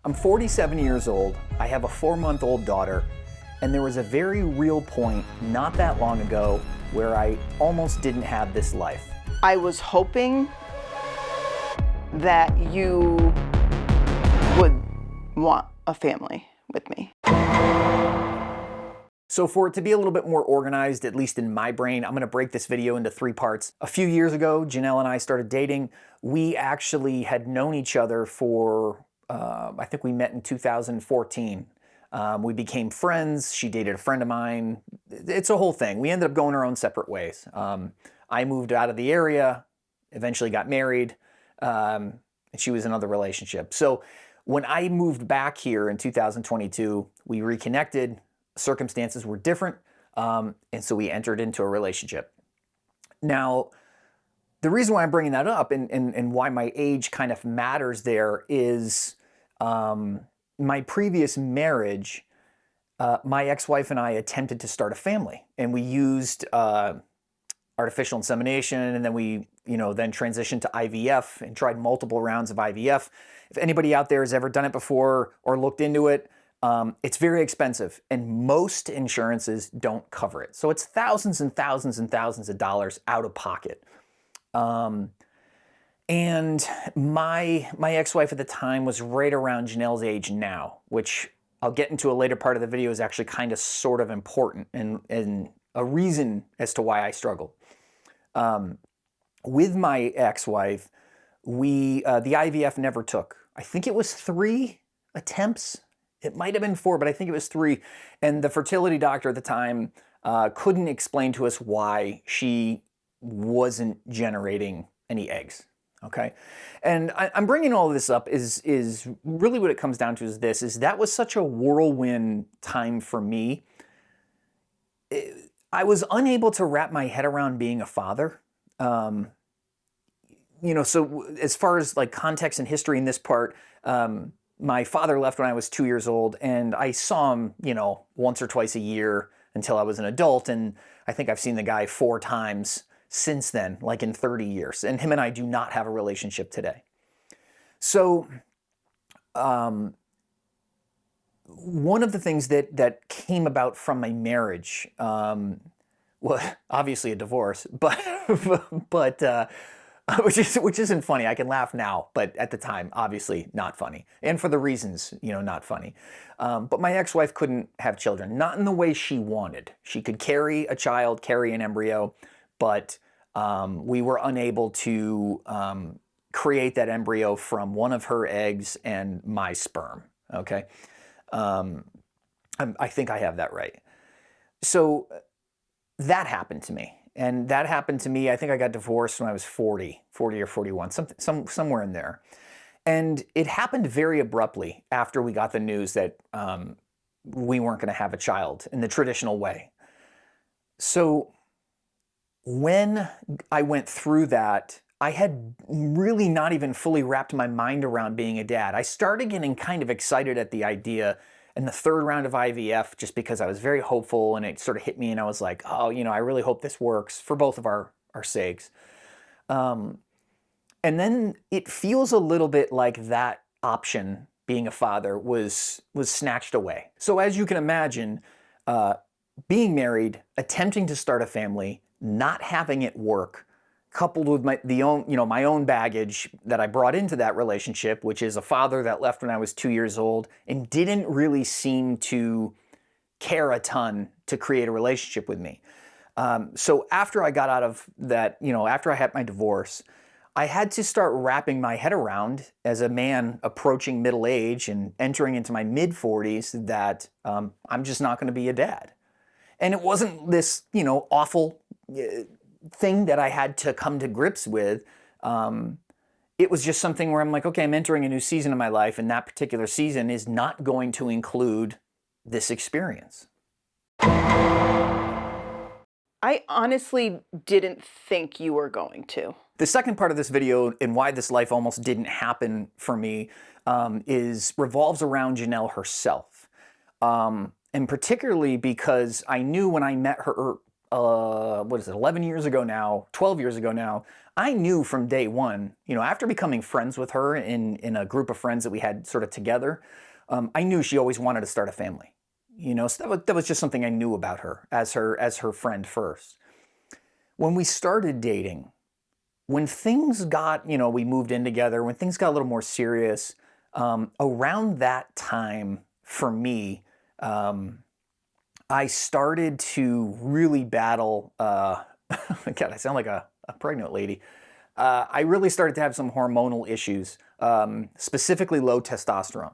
I'm 47 years old, I have a 4-month-old daughter, and there was a very real point not that long ago where I almost didn't have this life. I was hoping that you would want a family with me. So for it to be a little bit more organized, at least in my brain, I'm gonna break this video into 3 parts. A few years ago, Jenelle and I started dating. We actually had known each other for, I think we met in 2014. We became friends. She dated a friend of mine. It's a whole thing. We ended up going our own separate ways. I moved out of the area, eventually got married, and she was in another relationship. So when I moved back here in 2022, we reconnected. Circumstances were different, and so we entered into a relationship. Now, the reason why I'm bringing that up and why my age kind of matters there is my previous marriage, my ex-wife and I attempted to start a family, and we used artificial insemination, and then we then transitioned to IVF and tried multiple rounds of IVF. If anybody out there has ever done it before or looked into it, it's very expensive, and most insurances don't cover it. So it's thousands and thousands and thousands of dollars out of pocket. And my ex-wife at the time was right around Janelle's age now, which I'll get into a later part of the video is actually kind of sort of important and a reason as to why I struggled. With my ex-wife, the IVF never took. I think it was 3 attempts. It might have been 4, but I think it was 3. And the fertility doctor at the time couldn't explain to us why she wasn't generating any eggs. Okay, and I'm bringing all of this up is really what it comes down to is this: is that was such a whirlwind time for me. I was unable to wrap my head around being a father. So as far as like context and history in this part. My father left when I was 2 years old, and I saw him, once or twice a year until I was an adult. And I think I've seen the guy 4 times since then, like in 30 years. And him and I do not have a relationship today. So one of the things that came about from my marriage, well, obviously a divorce, but which isn't funny. I can laugh now, but at the time, obviously not funny. And for the reasons, not funny. But my ex-wife couldn't have children, not in the way she wanted. She could carry a child, carry an embryo, but we were unable to create that embryo from one of her eggs and my sperm, okay? I think I have that right. So that happened to me. And that happened to me, I think I got divorced when I was 40 or 41, somewhere in there. And it happened very abruptly after we got the news that we weren't going to have a child in the traditional way. So when I went through that, I had really not even fully wrapped my mind around being a dad. I started getting kind of excited at the idea in the 3rd round of IVF, just because I was very hopeful, and it sort of hit me, and I was like, oh, I really hope this works for both of our sakes. And then it feels a little bit like that option, being a father, was snatched away. So as you can imagine, being married, attempting to start a family, not having it work, coupled with my own baggage that I brought into that relationship, which is a father that left when I was 2 years old and didn't really seem to care a ton to create a relationship with me. So after I got out of that, after I had my divorce, I had to start wrapping my head around, as a man approaching middle age and entering into my mid-40s, that I'm just not going to be a dad. And it wasn't this, awful thing that I had to come to grips with. It was just something where I'm like, okay, I'm entering a new season of my life, and that particular season is not going to include this experience. I honestly didn't think you were going to. The second part of this video, and why this life almost didn't happen for me, revolves around Jenelle herself. And particularly because I knew when I met her what is it, 11 years ago now, 12 years ago now, I knew from day one, after becoming friends with her in a group of friends that we had sort of together, I knew she always wanted to start a family. So that was just something I knew about her as her friend first. When we started dating, when things got, we moved in together, when things got a little more serious, around that time for me, I started to really battle. God, I sound like a pregnant lady. I really started to have some hormonal issues, specifically low testosterone.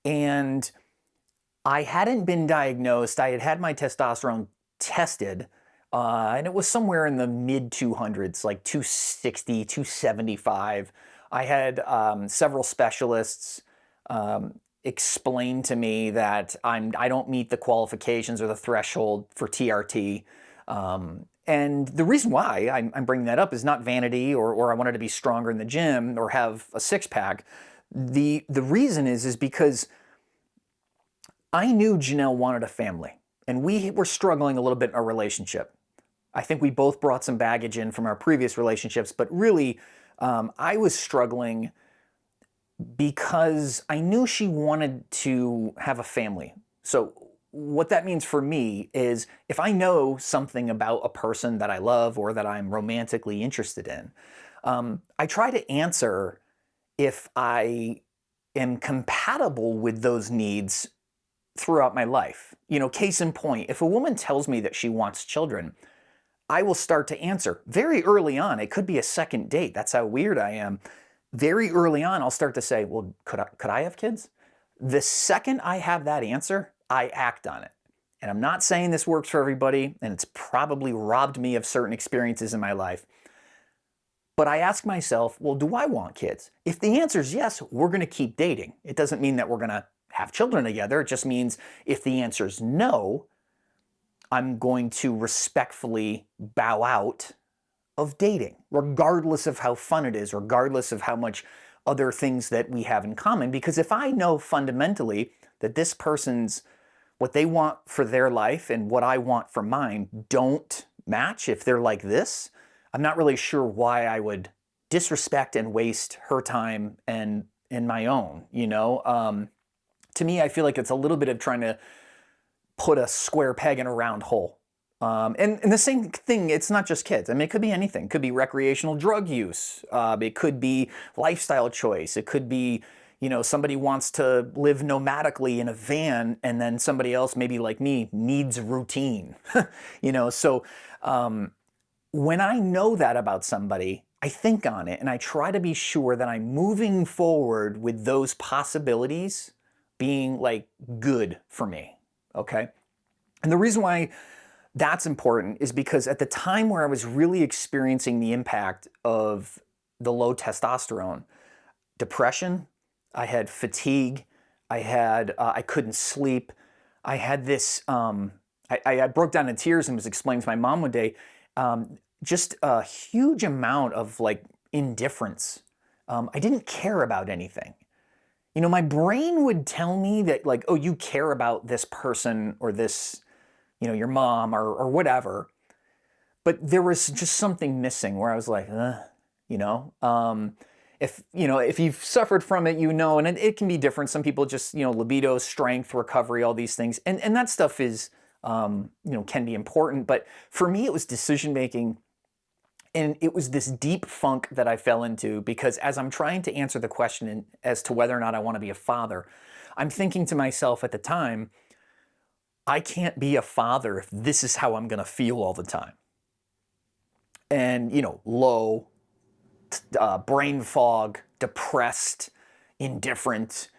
And I hadn't been diagnosed. I had had my testosterone tested, and it was somewhere in the mid 200s, like 260, 275. I had several specialists explain to me that I don't meet the qualifications or the threshold for TRT. And the reason why I'm bringing that up is not vanity or I wanted to be stronger in the gym or have a six pack. The reason is because I knew Jenelle wanted a family, and we were struggling a little bit in our relationship. I think we both brought some baggage in from our previous relationships, but really, I was struggling because I knew she wanted to have a family. So what that means for me is if I know something about a person that I love or that I'm romantically interested in, I try to answer if I am compatible with those needs throughout my life. Case in point, if a woman tells me that she wants children, I will start to answer very early on. It could be a second date. That's how weird I am. Very early on, I'll start to say, well, could I have kids? The second I have that answer, I act on it. And I'm not saying this works for everybody, and it's probably robbed me of certain experiences in my life. But I ask myself, well, do I want kids? If the answer is yes, we're going to keep dating. It doesn't mean that we're going to have children together. It just means if the answer is no, I'm going to respectfully bow out of dating, regardless of how fun it is, regardless of how much other things that we have in common. Because if I know fundamentally that this person's, what they want for their life and what I want for mine don't match, if they're like this, I'm not really sure why I would disrespect and waste her time and my own, To me, I feel like it's a little bit of trying to put a square peg in a round hole. And the same thing, it's not just kids. I mean, it could be anything. It could be recreational drug use. It could be lifestyle choice. It could be, somebody wants to live nomadically in a van and then somebody else, maybe like me, needs routine. So when I know that about somebody, I think on it and I try to be sure that I'm moving forward with those possibilities being like good for me. Okay. And the reason why that's important is because at the time where I was really experiencing the impact of the low testosterone, depression, I had fatigue, I couldn't sleep, I had this, I broke down in tears and was explaining to my mom one day, just a huge amount of like indifference. I didn't care about anything. My brain would tell me that like, oh, you care about this person or this, your mom or whatever. But there was just something missing where I was like, if you've suffered from it, and it can be different. Some people just, libido, strength, recovery, all these things. And that stuff is, can be important. But for me, it was decision-making. And it was this deep funk that I fell into because as I'm trying to answer the question as to whether or not I want to be a father, I'm thinking to myself at the time, I can't be a father if this is how I'm going to feel all the time. And, low, brain fog, depressed, indifferent,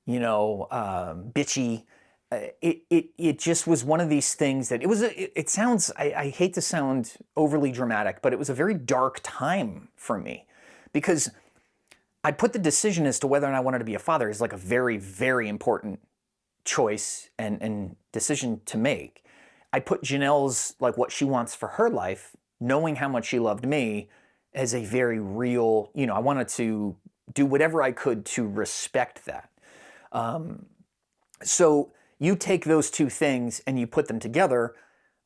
bitchy. It just was one of these things that it sounds, I hate to sound overly dramatic, but it was a very dark time for me because I put the decision as to whether or not I wanted to be a father as like a very, very important choice and decision to make. I put Jenelle's, like what she wants for her life, knowing how much she loved me, as a very real, I wanted to do whatever I could to respect that. So you take those two things and you put them together,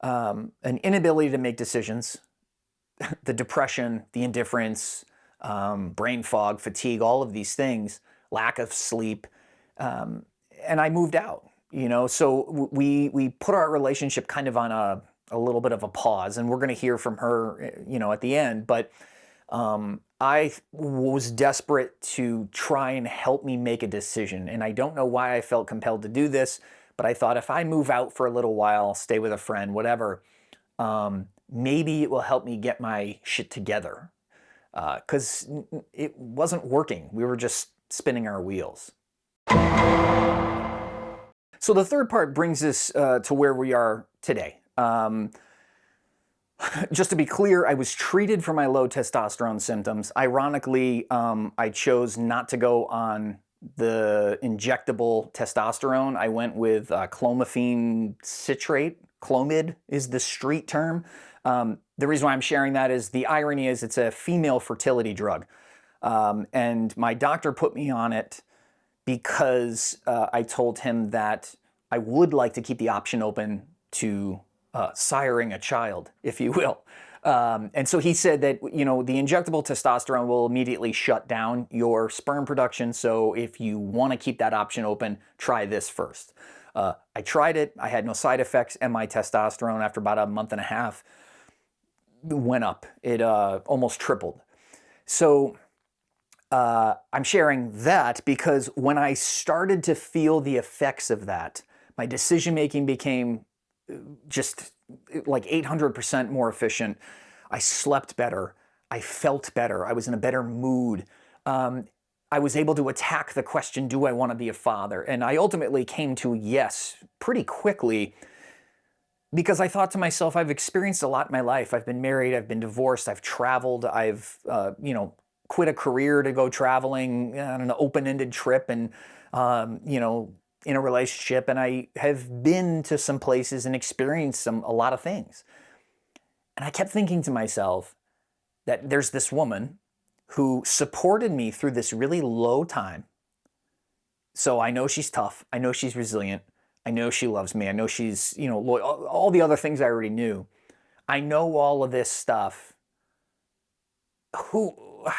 an inability to make decisions, the depression, the indifference, brain fog, fatigue, all of these things, lack of sleep. And I moved out, so we put our relationship kind of on a little bit of a pause, and we're going to hear from her, at the end. But I was desperate to try and help me make a decision. And I don't know why I felt compelled to do this, but I thought if I move out for a little while, stay with a friend, whatever, maybe it will help me get my shit together. Because it wasn't working. We were just spinning our wheels. So the third part brings us to where we are today. Just to be clear, I was treated for my low testosterone symptoms. Ironically, I chose not to go on the injectable testosterone. I went with clomiphene citrate. Clomid is the street term. The reason why I'm sharing that is the irony is it's a female fertility drug. And my doctor put me on it because I told him that I would like to keep the option open to siring a child, if you will. And so he said that, the injectable testosterone will immediately shut down your sperm production. So if you want to keep that option open, try this first. I tried it. I had no side effects, and my testosterone after about a month and a half went up. It almost tripled. So I'm sharing that because when I started to feel the effects of that, my decision making became just like 800% more efficient. I slept better. I felt better. I was in a better mood. I was able to attack the question, do I want to be a father? And I ultimately came to yes pretty quickly because I thought to myself, I've experienced a lot in my life. I've been married, I've been divorced, I've traveled, I've, quit a career to go traveling on an open-ended trip and, in a relationship. And I have been to some places and experienced a lot of things. And I kept thinking to myself that there's this woman who supported me through this really low time. So I know she's tough. I know she's resilient. I know she loves me. I know she's, loyal, all the other things I already knew. I know all of this stuff.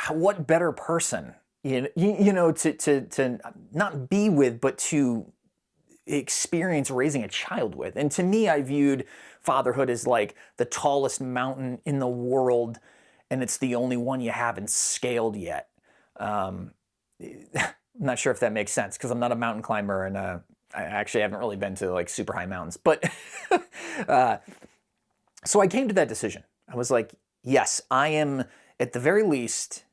What better person, to not be with, but to experience raising a child with. And to me, I viewed fatherhood as like the tallest mountain in the world, and it's the only one you haven't scaled yet. I'm not sure if that makes sense because I'm not a mountain climber, and I actually haven't really been to like super high mountains. But so I came to that decision. I was like, yes, I am at the very least,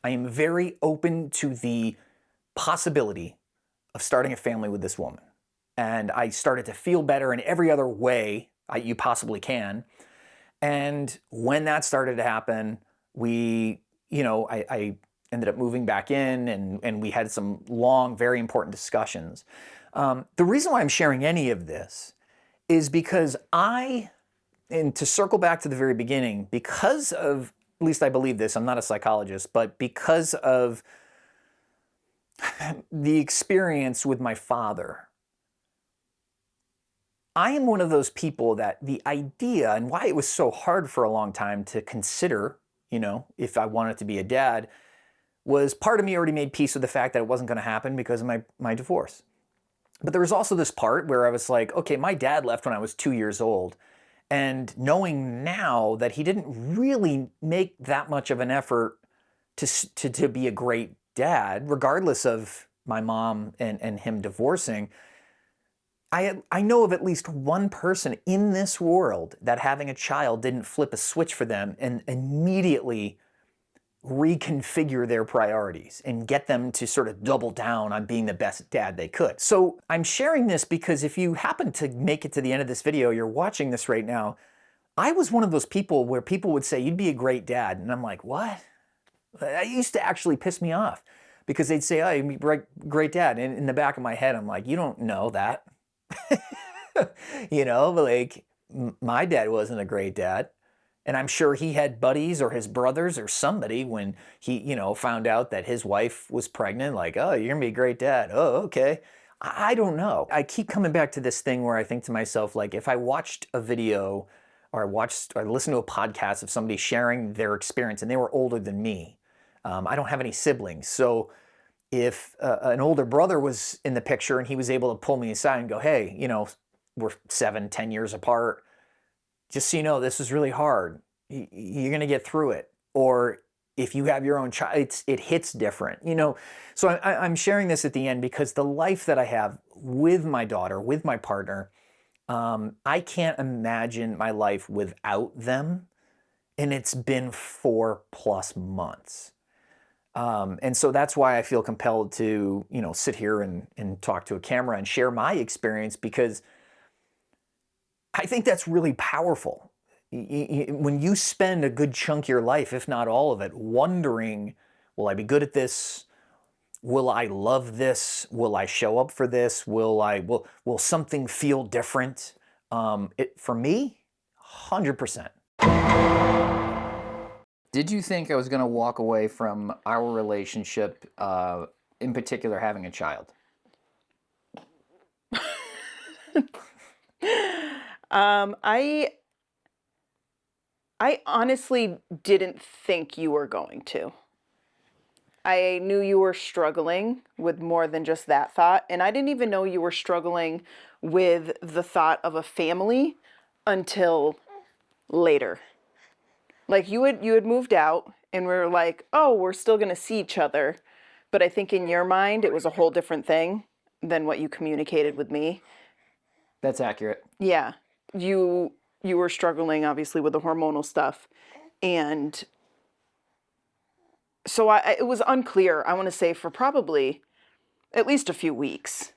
I am very open to the possibility of starting a family with this woman. And I started to feel better in every other way you possibly can. And when that started to happen, I ended up moving back in and we had some long, very important discussions. The reason why I'm sharing any of this is because and to circle back to the very beginning, because of, at least I believe this, I'm not a psychologist, but because of the experience with my father, I am one of those people that the idea and why it was so hard for a long time to consider, if I wanted to be a dad, was part of me already made peace with the fact that it wasn't going to happen because of my divorce. But there was also this part where I was like, okay, my dad left when I was 2 years old. And knowing now that he didn't really make that much of an effort to be a great dad, regardless of my mom and him divorcing, I know of at least one person in this world that having a child didn't flip a switch for them and immediately reconfigure their priorities and get them to sort of double down on being the best dad they could. So I'm sharing this because if you happen to make it to the end of this video, you're watching this right now, I was one of those people where people would say, you'd be a great dad. And I'm like, what? That used to actually piss me off because they'd say, oh, you'd be a great dad. And in the back of my head, I'm like, you don't know that. Like my dad wasn't a great dad. And I'm sure he had buddies or his brothers or somebody when he, found out that his wife was pregnant, like, oh, you're going to be a great dad. Oh, okay. I don't know. I keep coming back to this thing where I think to myself, like, if I watched a video or I listened to a podcast of somebody sharing their experience and they were older than me, I don't have any siblings. So if an older brother was in the picture and he was able to pull me aside and go, hey, we're 7, 10 years apart. Just so you know, this is really hard. You're going to get through it. Or if you have your own child, it hits different, So I'm sharing this at the end because the life that I have with my daughter, with my partner, I can't imagine my life without them. And it's been 4+ months. And so that's why I feel compelled to, sit here and talk to a camera and share my experience, because I think that's really powerful. When you spend a good chunk of your life, if not all of it, wondering, will I be good at this? Will I love this? Will I show up for this? Will something feel different? For me, 100%. Did you think I was going to walk away from our relationship, in particular having a child? I honestly didn't think you were going to. I knew you were struggling with more than just that thought, and I didn't even know you were struggling with the thought of a family until later. Like you had moved out and we were like, "Oh, we're still going to see each other." But I think in your mind it was a whole different thing than what you communicated with me. That's accurate. Yeah. You were struggling obviously with the hormonal stuff, and so it was unclear, I want to say, for probably at least a few weeks.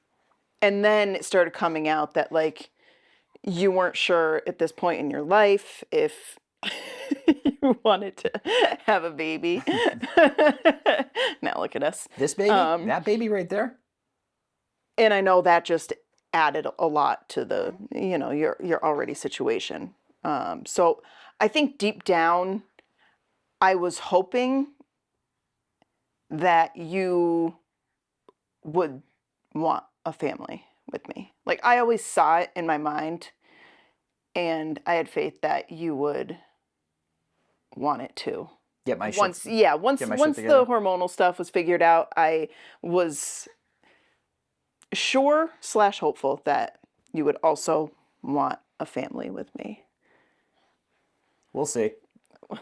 And then it started coming out that, like, you weren't sure at this point in your life if you wanted to have a baby. Now look at us. This baby? That baby right there? And I know that just added a lot to the, your already situation. So I think deep down, I was hoping that you would want a family with me. Like, I always saw it in my mind, and I had faith that you would want it too. Get my Once shit the together. hormonal stuff was figured out, I was sure / hopeful that you would also want a family with me. We'll see.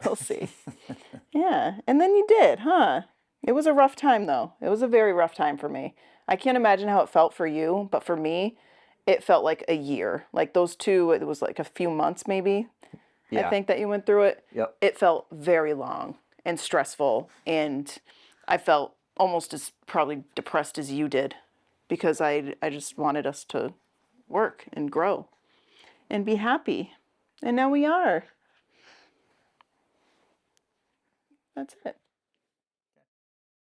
We'll see. Yeah, and then you did, huh? It was a rough time, though. It was a very rough time for me. I can't imagine how it felt for you, but for me, it felt like a year. Like those two, it was like a few months maybe, I think, that you went through it. Yep. It felt very long and stressful, and I felt almost as probably depressed as you did, because I just wanted us to work and grow and be happy. And now we are. That's it.